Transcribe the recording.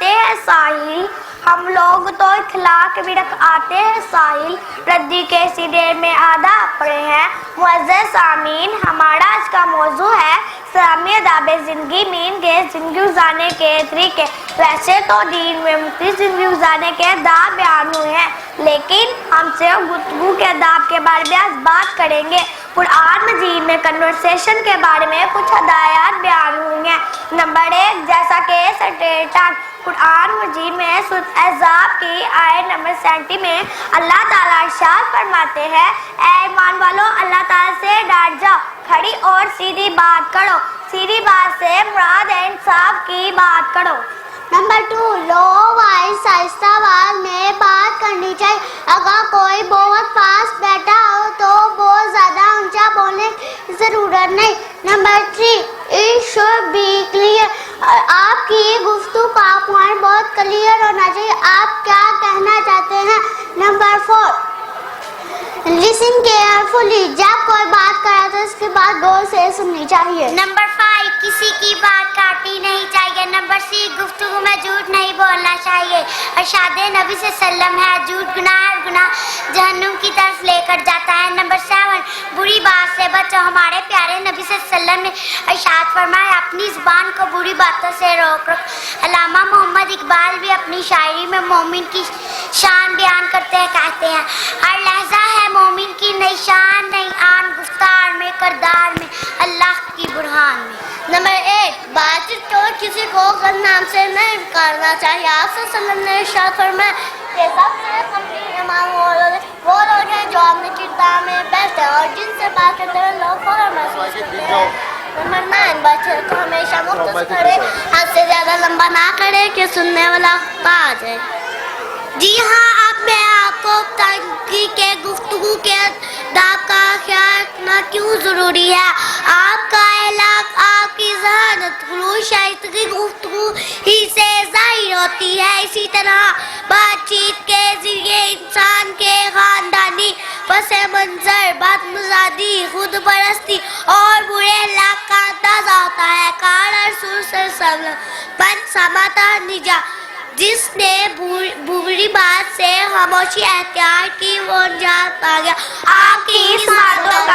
آتے ہیں ساحل, ہم لوگ تو اخلاق بھی آتے ہیں ساحل, ردی کے سیدھے میں آدھا پڑے ہیں. معزز سامعین, ہمارا آج کا موضوع ہے اسلامی آداب زندگی مین کے زندگی گزارنے کے طریقے. ویسے تو دین میں مختلف زندگی گزارنے کے آداب بیان ہوئے ہیں, لیکن ہم صرف گفتگو کے آداب کے بارے میں آج بات کریں گے. قرآن مجید میں کنورسیشن کے بارے میں کچھ ہدایات بیان ہوئی ہیں. نمبر 1, جیسا کہ سٹیٹس قرآن مجید میں سورۃ احزاب کی آیت نمبر 37 میں اللہ تعالیٰ ارشاد فرماتے ہیں, اے ایمان والو اللہ تعالیٰ سے ڈر جاؤ, کھڑی اور سیدھی بات کرو. سیدھی بات سے مراد ہے انصاف کی بات کرو. نمبر 2, لو وائس آہستہ آواز میں بات کرنی چاہیے. اگر کوئی بہت پاس بیٹھا ہو تو بہت زیادہ اونچا بولنے کی ضرورت نہیں. Number 3, it should be clear. آپ کی گفتگو کا پوائنٹ بہت کلیئر ہونا چاہیے, آپ کیا کہنا چاہتے ہیں. Number 4, listen carefully. جب کوئی بات کرے تو اس کی بات غور سے سننی چاہیے. نمبر 5, کسی کی بات کاٹنی نہیں چاہیے. نمبر 6, گفتگو میں جھوٹ نہیں بولنا چاہیے. ارشاد نبی صلی اللہ علیہ وسلم ہے, جھوٹ گناہ جہنم کی طرف لے کر جاتا ہے. نمبر 7, بری بات سے بچو. ہمارے پیارے نبی صلی اللہ علیہ وسلم نے ارشاد فرمایا, اپنی زبان کو بری باتوں سے روک رکھو. علامہ محمد اقبال بھی اپنی شاعری میں مومن کی شان بیان کرتے ہیں, کہتے ہیں, ہر لہجہ ہے مومن کی نئی شان, نئی آن گفتار میں, کردار میں, اللہ کی برہان میں. نمبر 8, بات چیت کو کسی کو غلط نام سے نہیں پکارنا چاہیے. آپ صلی اللہ علیہ وسلم نے ارشاد فرمایا کہ سب سے قدیم امام وہ لوگ ہیں جو اپنے کردار میں بیٹھتے ہیں اور جن سے بات کرتے ہیں لوگ فوراً محسوس کرتے ہیں. نمبر 9, بچے کو ہمیشہ مختصر کرے, حد سے زیادہ لمبا نہ کرے کہ سننے والا آ جائے. جی ہاں, اب میں آپ کو بتاؤں کہ گفتگو کے آداب کا خیال رکھنا کیوں ضروری ہے. آپ کا اخلاق, آپ کی ذہانت, خلوص شائستگی گفتگو ہی سے ظاہر ہوتی ہے. اسی طرح بات چیت کے ذریعے انسان کے خاندانی پس منظر, بدمزاجی, خود پرستی اور برے اخلاق کا اندازہ ہوتا ہے. قال رسول صلی اللہ علیہ وسلم, من سمعت نجا, جس نے بری بات سے خاموشی اختیار کی وہ نجات پا گیا. آپ کی اس باتوں کا